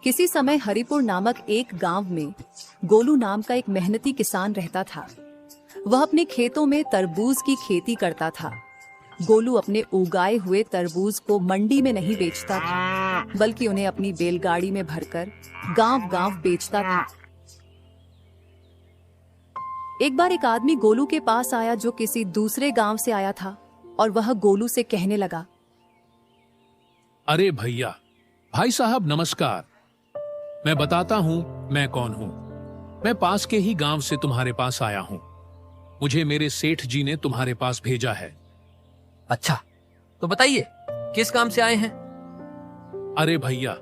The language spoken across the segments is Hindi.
किसी समय हरिपुर नामक एक गांव में गोलू नाम का एक मेहनती किसान रहता था। वह अपने खेतों में तरबूज की खेती करता था। गोलू अपने उगाए हुए तरबूज को मंडी में नहीं बेचता था, बल्कि उन्हें अपनी बैलगाड़ी में भरकर गांव-गांव बेचता था। एक बार एक आदमी गोलू के पास आया जो किसी दूसरे गांव से आया था, और वह गोलू से कहने लगा, अरे भैया, भाई साहब नमस्कार। मैं बताता हूँ मैं कौन हूँ। मैं पास के ही गांव से तुम्हारे पास आया हूँ। मुझे मेरे सेठ जी ने तुम्हारे पास भेजा है। अच्छा, तो बताइए किस काम से आए हैं? अरे भैया,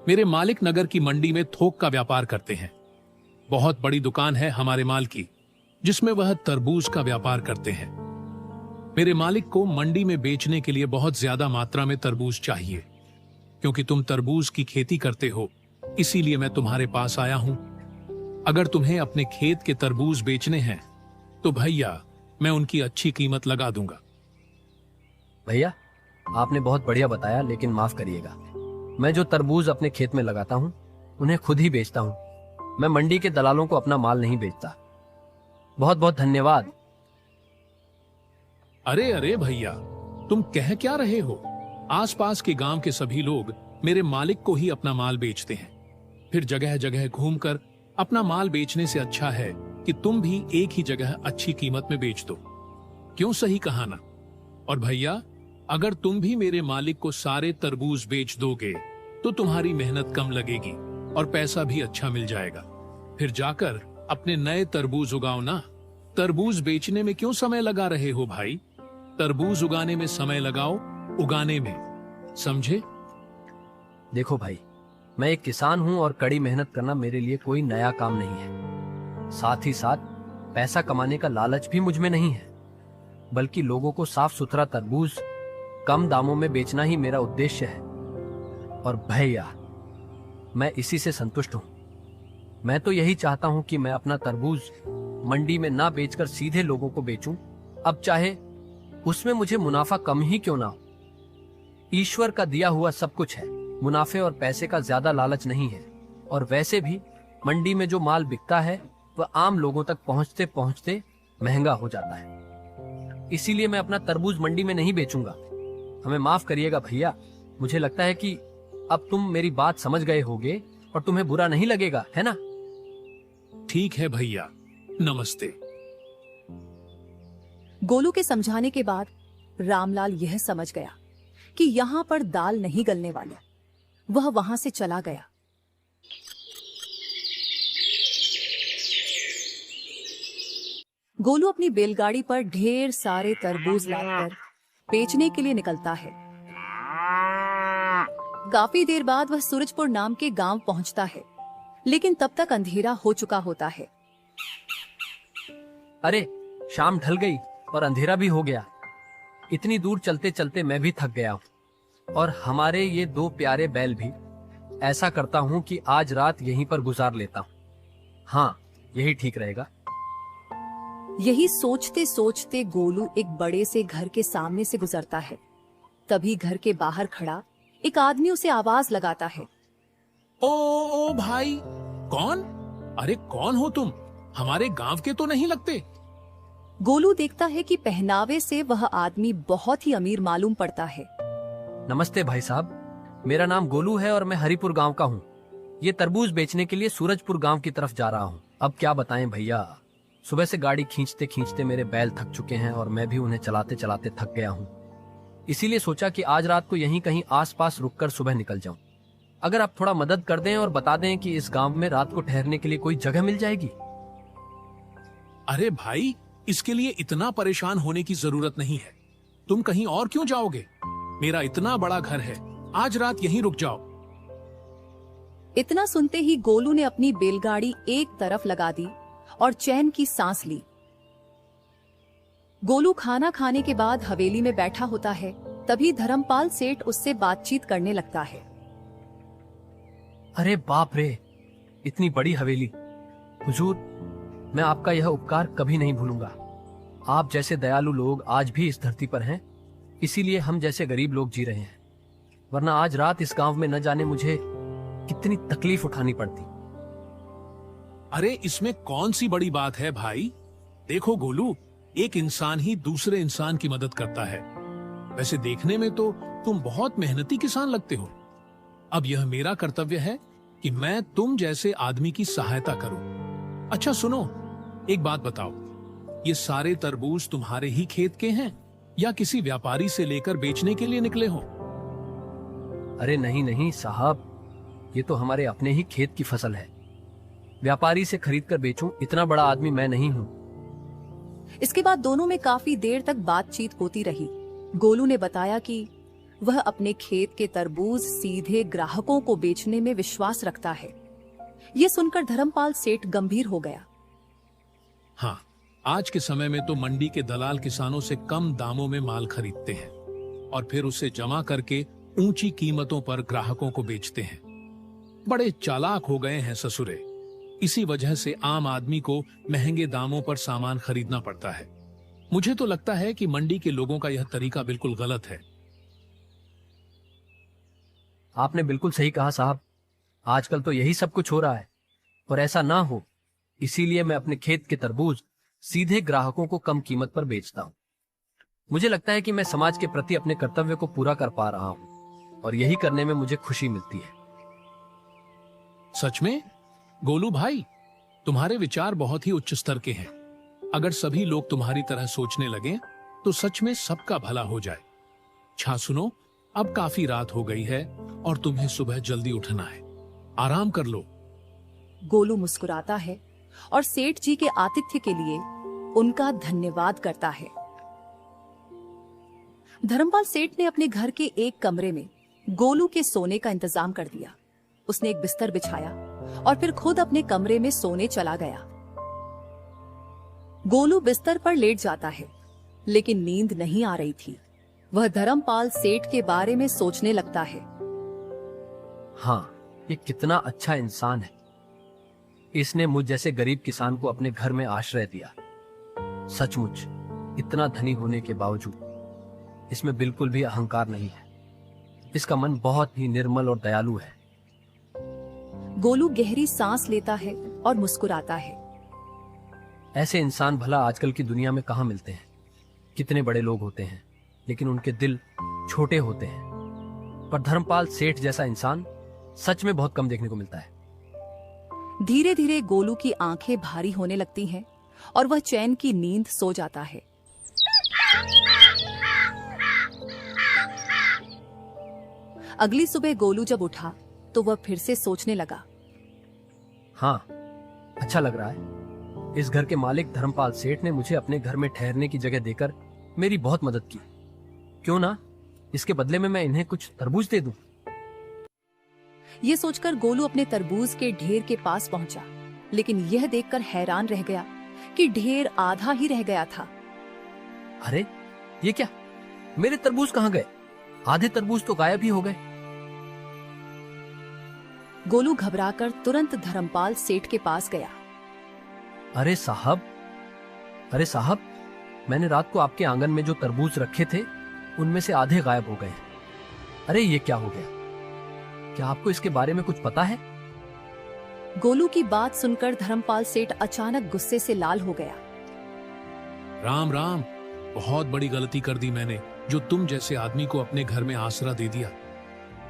मेरे मालिक नगर की मंडी में थोक का व्यापार करते हैं। बहुत बड़ी दुकान है हमारे माल की, जिसमें वह तरबूज का व्यापार करते हैं। मेरे मालिक को मंडी में बेचने के लिए बहुत ज्यादा मात्रा में तरबूज चाहिए। क्योंकि तुम तरबूज की खेती करते हो, इसीलिए मैं तुम्हारे पास आया हूं। अगर तुम्हें अपने खेत के तरबूज बेचने हैं तो भैया मैं उनकी अच्छी कीमत लगा दूंगा। भैया, आपने बहुत बढ़िया बताया, लेकिन माफ करिएगा, मैं जो तरबूज अपने खेत में लगाता हूँ उन्हें खुद ही बेचता हूँ। मैं मंडी के दलालों को अपना माल नहीं बेचता। बहुत बहुत धन्यवाद। अरे अरे भैया, तुम कह क्या रहे हो? आसपास के गांव के सभी लोग मेरे मालिक को ही अपना माल बेचते हैं। फिर जगह जगह घूमकर अपना माल बेचने से अच्छा है कि तुम भी एक ही जगह अच्छी कीमत में बेच दो। क्यों, सही कहा ना? और भैया, अगर तुम भी मेरे मालिक को सारे तरबूज बेच दोगे तो तुम्हारी मेहनत कम लगेगी और पैसा भी अच्छा मिल जाएगा। फिर जाकर अपने नए तरबूज उगाओ ना। तरबूज बेचने में क्यों समय लगा रहे हो भाई? तरबूज उगाने में समय लगाओ, उगाने में, समझे? देखो भाई, मैं एक किसान हूँ और कड़ी मेहनत करना मेरे लिए कोई नया काम नहीं है। साथ ही साथ पैसा कमाने का लालच भी मुझ में नहीं है, बल्कि लोगों को साफ सुथरा तरबूज कम दामों में बेचना ही मेरा उद्देश्य है। और भैया, मैं इसी से संतुष्ट हूँ। मैं तो यही चाहता हूँ कि मैं अपना तरबूज मंडी में ना बेचकर सीधे लोगों को बेचूं, अब चाहे उसमें मुझे मुनाफा कम ही क्यों ना हो। ईश्वर का दिया हुआ सब कुछ है, मुनाफे और पैसे का ज्यादा लालच नहीं है। और वैसे भी मंडी में जो माल बिकता है वह आम लोगों तक पहुंचते पहुंचते महंगा हो जाता है। इसीलिए मैं अपना तरबूज मंडी में नहीं बेचूंगा। हमें माफ करिएगा भैया, मुझे लगता है कि अब तुम मेरी बात समझ गए होगे और तुम्हें बुरा नहीं लगेगा, है ना? ठीक है भैया, नमस्ते। गोलू के समझाने के बाद रामलाल यह समझ गया कि यहाँ पर दाल नहीं गलने वाली। वह वहां से चला गया। गोलू अपनी बैलगाड़ी पर ढेर सारे तरबूज लाकर बेचने के लिए निकलता है। काफी देर बाद वह सूरजपुर नाम के गांव पहुंचता है, लेकिन तब तक अंधेरा हो चुका होता है। अरे, शाम ढल गई और अंधेरा भी हो गया। इतनी दूर चलते चलते मैं भी थक गया हूँ, और हमारे ये दो प्यारे बैल भी। ऐसा करता हूँ कि आज रात यहीं पर गुजार लेता हूँ। हाँ, यही ठीक रहेगा। यही सोचते सोचते गोलू एक बड़े से घर के सामने से गुजरता है। तभी घर के बाहर खड़ा एक आदमी उसे आवाज लगाता है। ओ भाई, कौन? अरे कौन हो तुम? हमारे गांव के तो नहीं लगते। गोलू देखता है कि पहनावे से वह आदमी बहुत ही अमीर मालूम पड़ता है। नमस्ते भाई साहब, मेरा नाम गोलू है और मैं हरिपुर गांव का हूँ। ये तरबूज बेचने के लिए सूरजपुर गांव की तरफ जा रहा हूँ। अब क्या बताएं भैया, सुबह से गाड़ी खींचते खींचते मेरे बैल थक चुके हैं और मैं भी उन्हें चलाते चलाते थक गया हूँ। इसीलिए सोचा कि आज रात को यहीं कहीं आसपास रुककर सुबह निकल जाऊं। अगर आप थोड़ा मदद कर दें और बता दें कि इस गांव में रात को ठहरने के लिए कोई जगह मिल जाएगी। अरे भाई, इसके लिए इतना परेशान होने की जरूरत नहीं है। तुम कहीं और क्यों जाओगे? मेरा इतना बड़ा घर है, आज रात यहीं रुक जाओ। इतना सुनते ही गोलू ने अपनी बैलगाड़ी एक तरफ लगा दी और चैन की सांस ली। गोलू खाना खाने के बाद हवेली में बैठा होता है। तभी धर्मपाल सेठ उससे बातचीत करने लगता है। अरे बाप रे, इतनी बड़ी हवेली। हुजूर, मैं आपका यह उपकार कभी नहीं भूलूंगा। आप जैसे दयालु लोग आज भी इस धरती पर हैं, इसीलिए हम जैसे गरीब लोग जी रहे हैं, वरना आज रात इस गांव में न जाने मुझे कितनी तकलीफ उठानी पड़ती। अरे इसमें कौन सी बड़ी बात है भाई। देखो गोलू, एक इंसान ही दूसरे इंसान की मदद करता है। वैसे देखने में तो तुम बहुत मेहनती किसान लगते हो। अब यह मेरा कर्तव्य है कि मैं तुम जैसे आदमी की सहायता करूं। अच्छा सुनो, एक बात बताओ, ये सारे तरबूज तुम्हारे ही खेत के हैं या किसी व्यापारी से लेकर बेचने के लिए निकले हो? अरे नहीं नहीं साहब, ये तो हमारे अपने ही खेत की फसल है। व्यापारी से खरीद कर बेचूं, इतना बड़ा आदमी मैं नहीं हूं। इसके बाद दोनों में काफी देर तक बातचीत होती रही। गोलू ने बताया कि वह अपने खेत के तरबूज सीधे ग्राहकों को बेचने में विश्वास रखता है। यह सुनकर धर्मपाल सेठ गंभीर हो गया। हाँ, आज के समय में तो मंडी के दलाल किसानों से कम दामों में माल खरीदते हैं और फिर उसे जमा करके ऊंची कीमतों पर ग्राहकों को बेचते हैं। बड़े चालाक हो गए हैं ससुरे। इसी वजह से आम आदमी को महंगे दामों पर सामान खरीदना पड़ता है। मुझे तो लगता है कि मंडी के लोगों का यह तरीका बिल्कुल गलत है। आपने बिल्कुल सही कहा साहब, आजकल तो यही सब कुछ हो रहा है और ऐसा ना हो इसीलिए मैं अपने खेत के तरबूज सीधे ग्राहकों को कम कीमत पर बेचता हूँ। मुझे लगता है कि मैं समाज के प्रति अपने कर्तव्य को पूरा कर पा रहा हूँ और यही करने में मुझे खुशी मिलती है। सच में गोलू भाई, तुम्हारे विचार बहुत ही उच्च स्तर के हैं। अगर सभी लोग तुम्हारी तरह सोचने लगे तो सच में सबका भला हो जाए। अच्छा सुनो, अब काफी रात हो गई है और तुम्हें सुबह जल्दी उठना है। आराम कर लो। गोलू मुस्कुराता है और सेठ जी के आतिथ्य के लिए उनका धन्यवाद करता है। धर्मपाल सेठ ने अपने घर के एक कमरे में गोलू के सोने का इंतजाम कर दिया। उसने एक बिस्तर बिछाया और फिर खुद अपने कमरे में सोने चला गया। गोलू बिस्तर पर लेट जाता है, लेकिन नींद नहीं आ रही थी। वह धर्मपाल सेठ के बारे में सोचने लगता है। हाँ, ये कितना अच्छा इंसान है। इसने मुझ जैसे गरीब किसान को अपने घर में आश्रय दिया। सचमुच इतना धनी होने के बावजूद इसमें बिल्कुल भी अहंकार नहीं है। इसका मन बहुत ही निर्मल और दयालु है। गोलू गहरी सांस लेता है और मुस्कुराता है। ऐसे इंसान भला आजकल की दुनिया में कहाँ मिलते हैं। कितने बड़े लोग होते हैं लेकिन उनके दिल छोटे होते हैं। पर धर्मपाल सेठ जैसा इंसान सच में बहुत कम देखने को मिलता है। धीरे धीरे गोलू की आंखें भारी होने लगती हैं और वह चैन की नींद सो जाता है। अगली सुबह गोलू जब उठा तो वह फिर से सोचने लगा। हाँ, अच्छा लग रहा है। इस घर के मालिक धर्मपाल सेठ ने मुझे अपने घर में ठहरने की जगह देकर मेरी बहुत मदद की। क्यों ना इसके बदले में मैं इन्हें कुछ तरबूज दे दूं। ये सोचकर गोलू अपने तरबूज के ढेर के पास पहुंचा, लेकिन यह देखकर हैरान रह गया कि ढेर आधा ही रह गया था। अरे ये क्या, मेरे तरबूज कहाँ गए? आधे तरबूज तो गायब ही हो गए। गोलू घबराकर तुरंत धर्मपाल सेठ के पास गया। अरे साहब, मैंने रात को आपके आंगन में जो तरबूज रखे थे उनमें से आधे गायब हो गए। अरे ये क्या हो गया? क्या आपको इसके बारे में कुछ पता है? गोलू की बात सुनकर धर्मपाल सेठ अचानक गुस्से से लाल हो गया। राम राम, बहुत बड़ी गलती कर दी मैंने जो तुम जैसे आदमी को अपने घर में आसरा दे दिया।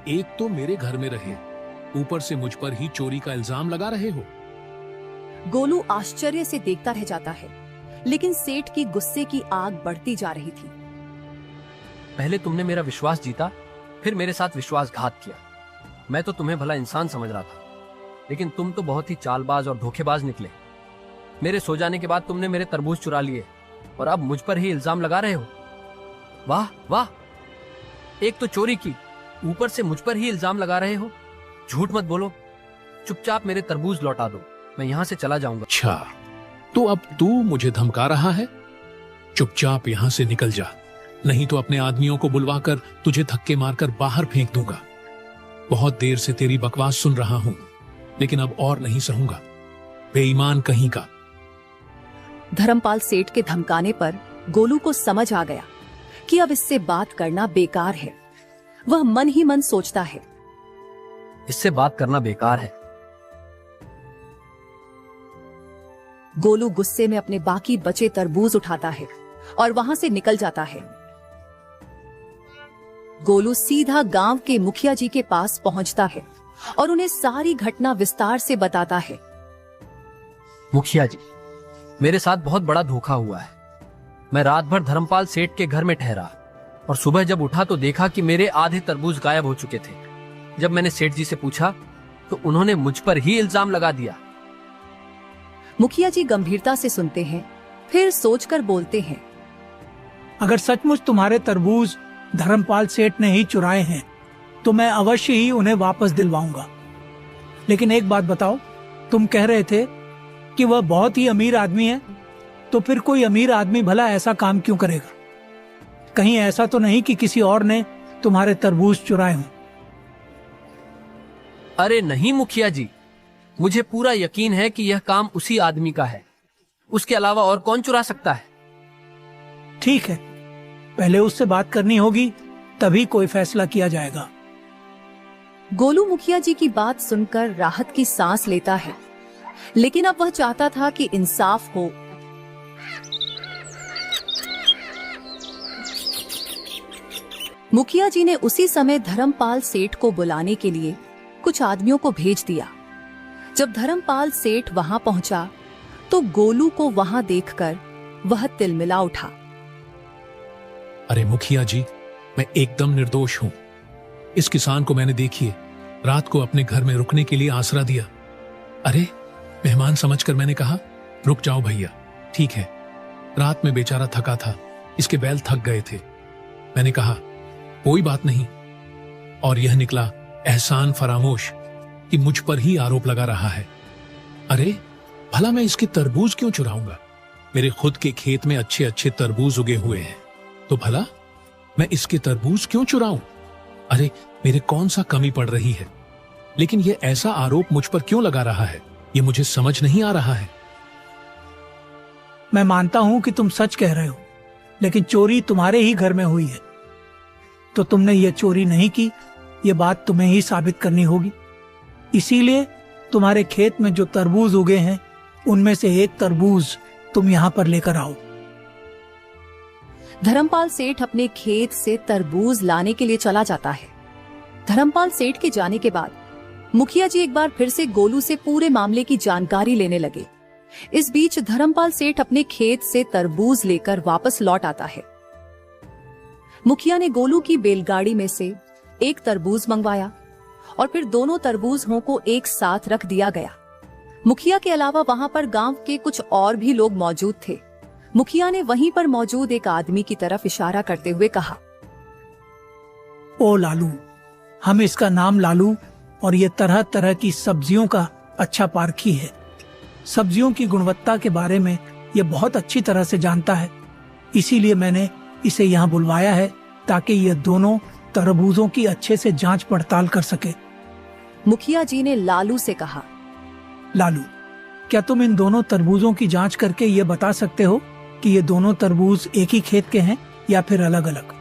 एक तो मेरे घर में रहे, ऊपर से मुझ पर ही चोरी का इल्जाम लगा रहे हो। गोलू आश्चर्य से देखता रह जाता है, लेकिन सेठ की गुस्से की आग बढ़ती जा रही थी। पहले तुमने मेरा विश्वास जीता, फिर मेरे साथ विश्वासघात किया। मैं तो तुम्हें भला इंसान समझ रहा था, लेकिन तुम तो बहुत ही चालबाज और धोखेबाज निकले। मेरे सो जाने के बाद तुमने मेरे तरबूज चुरा लिए और अब मुझ पर ही इल्जाम लगा रहे हो। वाह वाह, एक तो चोरी की, ऊपर से मुझ पर ही इल्जाम लगा रहे हो। झूठ मत बोलो, चुपचाप मेरे तरबूज लौटा दो, मैं यहाँ से चला जाऊंगा। अच्छा, तो अब तू मुझे धमका रहा है? चुपचाप यहाँ से निकल जा, नहीं तो अपने आदमियों को बुलवाकर तुझे धक्के मारकर बाहर फेंक दूंगा। बहुत देर से तेरी बकवास सुन रहा हूं, लेकिन अब और नहीं सहूंगा। बेईमान कहीं का। धर्मपाल सेठ के धमकाने पर गोलू को समझ आ गया कि अब इससे बात करना बेकार है। वह मन ही मन सोचता है। इससे बात करना बेकार है। गोलू गुस्से में अपने बाकी बचे तरबूज उठाता है और वहां से निकल जाता है। गोलू सीधा गांव के मुखिया जी के पास पहुंचता है और उन्हें सारी घटना विस्तार से बताता है। मुखिया जी, मेरे साथ बहुत बड़ा धोखा हुआ है। मैं रात भर धर्मपाल सेठ के घर में ठहरा और सुबह जब उठा तो देखा कि मेरे आधे तरबूज गायब हो चुके थे। जब मैंने सेठ जी से पूछा तो उन्होंने मुझ पर ही इल्जाम लगा दिया। मुखिया जी गंभीरता से सुनते हैं, फिर सोचकर बोलते हैं। अगर सचमुच तुम्हारे तरबूज धर्मपाल सेठ ने ही चुराए हैं तो मैं अवश्य ही उन्हें वापस दिलवाऊंगा। लेकिन एक बात बताओ, तुम कह रहे थे कि वह बहुत ही अमीर आदमी है, तो फिर कोई अमीर आदमी भला ऐसा काम क्यों करेगा? कहीं ऐसा तो नहीं कि किसी और ने तुम्हारे तरबूज चुराए हों? अरे नहीं मुखिया जी, मुझे पूरा यकीन है कि यह काम उसी आदमी का है। उसके अलावा और कौन चुरा सकता है? ठीक है, पहले उससे बात करनी होगी, तभी कोई फैसला किया जाएगा। गोलू मुखिया जी की बात सुनकर राहत की सांस लेता है, लेकिन अब वह चाहता था कि इंसाफ हो। मुखिया जी ने उसी समय धर्मपाल सेठ को बुलाने के लिए कुछ आदमियों को भेज दिया। जब धर्मपाल सेठ वहां पहुंचा तो गोलू को वहां देखकर वह तिलमिला उठा। अरे मुखिया जी, मैं एकदम निर्दोष हूं। इस किसान को मैंने देखिए रात को अपने घर में रुकने के लिए आसरा दिया। अरे मेहमान समझकर मैंने कहा, रुक जाओ भैया, ठीक है। रात में बेचारा थका था, इसके बैल थक गए थे। मैंने कहा कोई बात नहीं, और यह निकला एहसान फरामोश कि मुझ पर ही आरोप लगा रहा है। अरे भला मैं इसके तरबूज क्यों चुराऊंगा? मेरे खुद के खेत में अच्छे अच्छे तरबूज उगे हुए हैं, तो भला मैं इसके तरबूज क्यों चुराऊं? अरे मेरे कौन सा कमी पड़ रही है? लेकिन यह ऐसा आरोप मुझ पर क्यों लगा रहा है, ये मुझे समझ नहीं आ रहा है। मैं मानता हूं कि तुम सच कह रहे हो, लेकिन चोरी तुम्हारे ही घर में हुई है, तो तुमने ये चोरी नहीं की, ये बात तुम्हें ही साबित करनी होगी। इसीलिए तुम्हारे खेत में जो तरबूज उगे हैं, उनमें से एक तरबूज तुम यहाँ पर लेकर आओ। धर्मपाल सेठ अपने खेत से तरबूज लाने के लिए चला जाता है। धर्मपाल सेठ के जाने के बाद मुखिया जी एक बार फिर से गोलू से पूरे मामले की जानकारी लेने लगे। इस बीच धर्मपाल सेठ अपने खेत से तरबूज लेकर वापस लौट आता है। मुखिया ने गोलू की बैलगाड़ी में से एक तरबूज मंगवाया और फिर दोनों तरबूजों को एक साथ रख दिया गया। मुखिया के अलावा वहां पर गांव के कुछ और भी लोग मौजूद थे। मुखिया ने वहीं पर मौजूद एक आदमी की तरफ इशारा करते हुए कहा, ओ लालू, हम इसका नाम लालू और ये तरह तरह की सब्जियों का अच्छा पारखी है। सब्जियों की गुणवत्ता के बारे में ये बहुत अच्छी तरह से जानता है, इसीलिए मैंने इसे यहाँ बुलवाया है ताकि ये दोनों तरबूजों की अच्छे से जांच पड़ताल कर सके। मुखिया जी ने लालू से कहा, लालू, क्या तुम इन दोनों तरबूजों की जांच करके ये बता सकते हो कि ये दोनों तरबूज एक ही खेत के हैं या फिर अलग अलग?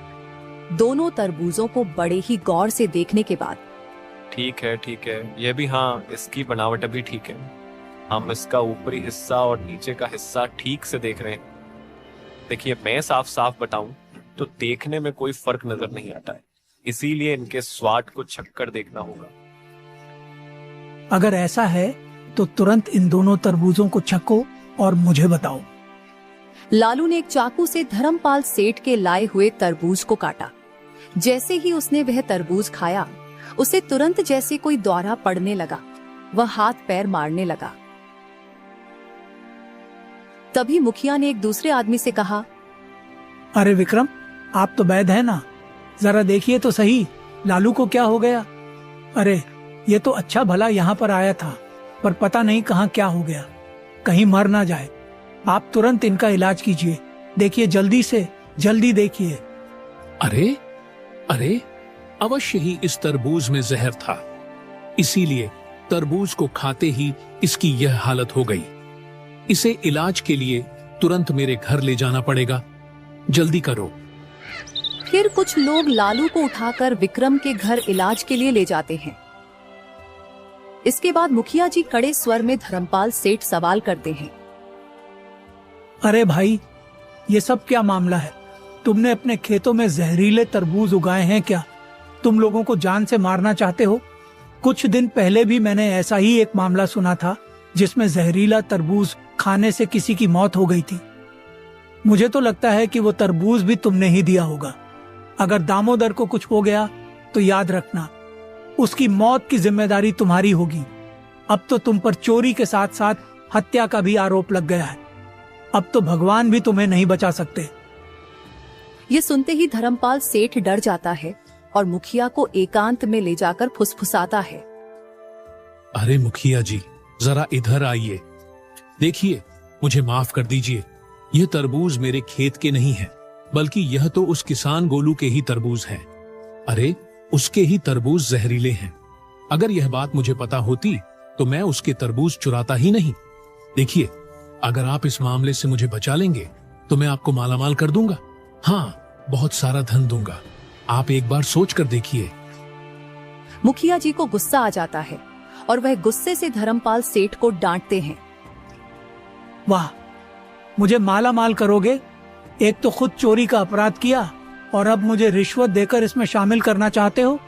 दोनों तरबूजों को बड़े ही गौर से देखने के बाद, ठीक है, ये भी हाँ, इसकी बनावट भी ठीक है। हम इसका ऊपरी हिस्सा और नीचे का हिस्सा ठीक से देख रहे हैं। देखिए, मैं साफ साफ बताऊं तो देखने में कोई फर्क नजर नहीं आता है, इसीलिए इनके स्वाद को छक्कर देखना होगा। अगर ऐसा है तो तुरंत इन दोनों तरबूजों को छको और मुझे बताओ। लालू ने एक चाकू से धर्मपाल सेठ के लाए हुए तरबूज को काटा। जैसे ही उसने वह तरबूज खाया, उसे तुरंत जैसे कोई दौरा पड़ने लगा, वह हाथ पैर मारने लगा। तभी मुखिया ने एक दूसरे आदमी से कहा, अरे विक्रम, आप तो वैद्य हैं ना, जरा देखिए तो सही, लालू को क्या हो गया? अरे ये तो अच्छा भला यहाँ पर आया था, पर पता नहीं कहाँ क्या हो गया, कहीं मर ना जाए। आप तुरंत इनका इलाज कीजिए, देखिए जल्दी से, जल्दी देखिए। अरे अरे अवश्य ही इस तरबूज में जहर था, इसीलिए तरबूज को खाते ही इसकी यह हालत हो गई। इसे इलाज के लिए तुरंत मेरे घर ले जाना पड़ेगा, जल्दी करो। फिर कुछ लोग लालू को उठाकर विक्रम के घर इलाज के लिए ले जाते हैं। इसके बाद मुखिया जी कड़े स्वर में धर्मपाल सेठ सवाल करते हैं। अरे भाई, ये सब क्या मामला है? तुमने अपने खेतों में जहरीले तरबूज उगाए हैं क्या? तुम लोगों को जान से मारना चाहते हो? कुछ दिन पहले भी मैंने ऐसा ही एक मामला सुना था जिसमें जहरीला तरबूज खाने से किसी की मौत हो गई थी। मुझे तो लगता है कि वो तरबूज भी तुमने ही दिया होगा। अगर दामोदर को कुछ हो गया तो याद रखना, उसकी मौत की जिम्मेदारी तुम्हारी होगी। अब तो तुम पर चोरी के साथ साथ हत्या का भी आरोप लग गया है। अब तो भगवान भी तुम्हें नहीं बचा सकते। ये सुनते ही धर्मपाल सेठ डर जाता है और मुखिया को एकांत में ले जाकर फुसफुसाता है। अरे मुखिया जी, जरा इधर आइए। देखिए, मुझे माफ कर दीजिए। यह तरबूज मेरे खेत के नहीं है, बल्कि यह तो उस किसान गोलू के ही तरबूज हैं। अरे, उसके ही तरबूज जहरीले हैं। अगर यह बात मुझे पता होती तो मैं उसके तरबूज चुराता ही नहीं। देखिए, अगर आप इस मामले से मुझे बचा लेंगे तो मैं आपको मालामाल कर दूंगा। हाँ, बहुत सारा धन दूंगा। आप एक बार सोच कर देखिए। मुखिया जी को गुस्सा आ जाता है और वह गुस्से से धर्मपाल सेठ को डांटते हैं। वाह, मुझे माला माल करोगे? एक तो खुद चोरी का अपराध किया और अब मुझे रिश्वत देकर इसमें शामिल करना चाहते हो?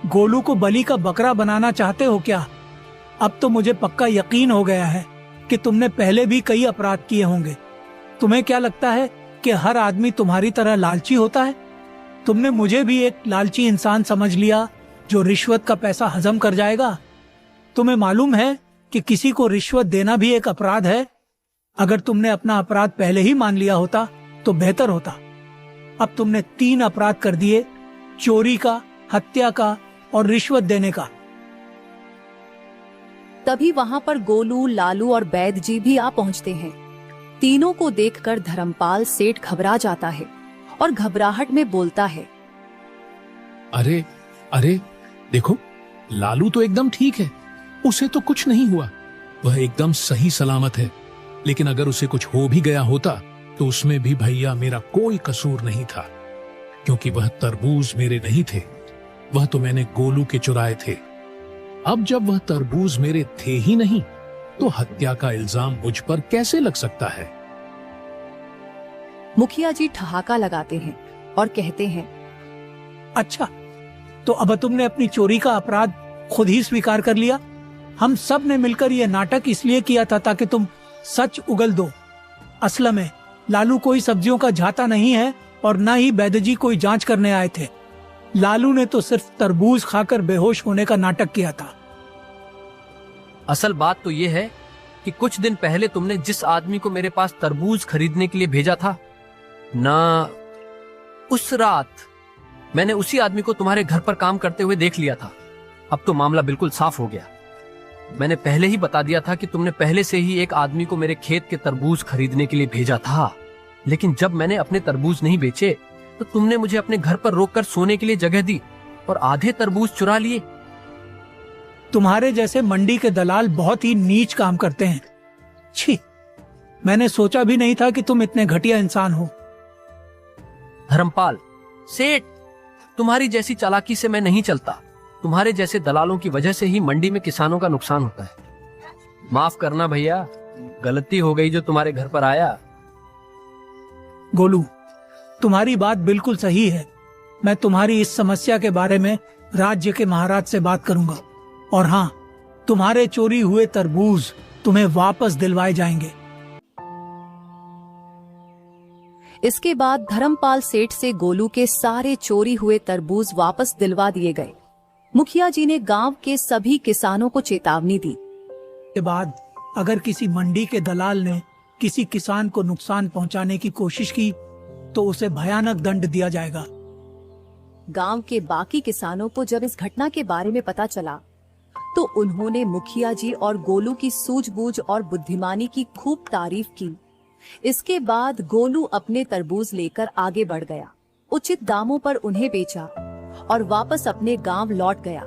गोलू को बलि का बकरा बनाना चाहते हो क्या? अब तो मुझे पक्का यकीन हो गया है कि तुमने पहले भी कई अपराध किए होंगे। तुम्हें क्या लगता है कि हर आदमी तुम्हारी तरह लालची होता है? तुमने मुझे भी एक लालची इंसान समझ लिया जो रिश्वत का पैसा हजम कर जाएगा। तुम्हें मालूम है कि किसी को रिश्वत देना भी एक अपराध है। अगर तुमने अपना अपराध पहले ही मान लिया होता तो बेहतर होता। अब तुमने 3 अपराध कर दिए, चोरी का, हत्या का और रिश्वत देने का। तभी वहां पर गोलू, लालू और बैद जी भी आ पहुंचते हैं। तीनों को देखकर धर्मपाल सेठ घबरा जाता है और घबराहट में बोलता है। अरे अरे, देखो, लालू तो एकदम ठीक है। उसे तो कुछ नहीं हुआ। वह एकदम सही सलामत है। लेकिन अगर उसे कुछ हो भी गया होता तो उसमें भी भैया मेरा कोई कसूर नहीं था, क्योंकि वह तरबूज मेरे नहीं थे। वह तो मैंने गोलू के चुराए थे। अब जब वह तरबूज मेरे थे ही नहीं तो हत्या का इल्जाम मुझ पर कैसे लग सकता है? मुखिया जी ठहाका लगाते हैं और कहते हैं। अच्छा, तो अब तुमने अपनी चोरी का अपराध खुद ही स्वीकार कर लिया। हम सब ने मिलकर यह नाटक इसलिए किया था ताकि तुम सच उगल दो। असल में लालू कोई सब्जियों का झाता नहीं है और न ही बैदजी कोई जांच करने आए थे। लालू ने तो सिर्फ तरबूज खाकर बेहोश होने का नाटक किया था। असल बात तो ये है कि कुछ दिन पहले तुमने जिस आदमी को मेरे पास तरबूज खरीदने के लिए भेजा था ना, उस रात मैंने उसी आदमी को तुम्हारे घर पर काम करते हुए देख लिया था। अब तो मामला बिल्कुल साफ हो गया। मैंने पहले ही बता दिया था कि तुमने पहले से ही एक आदमी को मेरे खेत के तरबूज खरीदने के लिए भेजा था। लेकिन जब मैंने अपने तरबूज नहीं बेचे तो तुमने मुझे अपने घर पर रोककर सोने के लिए जगह दी और आधे तरबूज चुरा लिए। तुम्हारे जैसे मंडी के दलाल बहुत ही नीच काम करते हैं। छी, मैंने सोचा भी नहीं था कि तुम इतने घटिया इंसान हो। धर्मपाल सेठ, तुम्हारी जैसी चालाकी से मैं नहीं चलता। तुम्हारे जैसे दलालों की वजह से ही मंडी में किसानों का नुकसान होता है। माफ करना भैया, गलती हो गई जो तुम्हारे घर पर आया। गोलू, तुम्हारी बात बिल्कुल सही है। मैं तुम्हारी इस समस्या के बारे में राज्य के महाराज से बात करूंगा और हाँ, तुम्हारे चोरी हुए तरबूज तुम्हें वापस दिलवाए जाएंगे। इसके बाद धर्मपाल सेठ से गोलू के सारे चोरी हुए तरबूज वापस दिलवा दिए गए। मुखिया जी ने गांव के सभी किसानों को चेतावनी दी। के बाद अगर किसी मंडी के दलाल ने किसी किसान को नुकसान पहुंचाने की कोशिश की तो उसे भयानक दंड दिया जाएगा। गांव के बाकी किसानों को जब इस घटना के बारे में पता चला तो उन्होंने मुखिया जी और गोलू की सूझबूझ और बुद्धिमानी की खूब तारीफ की। इसके बाद गोलू अपने तरबूज लेकर आगे बढ़ गया, उचित दामों पर उन्हें बेचा और वापस अपने गांव लौट गया।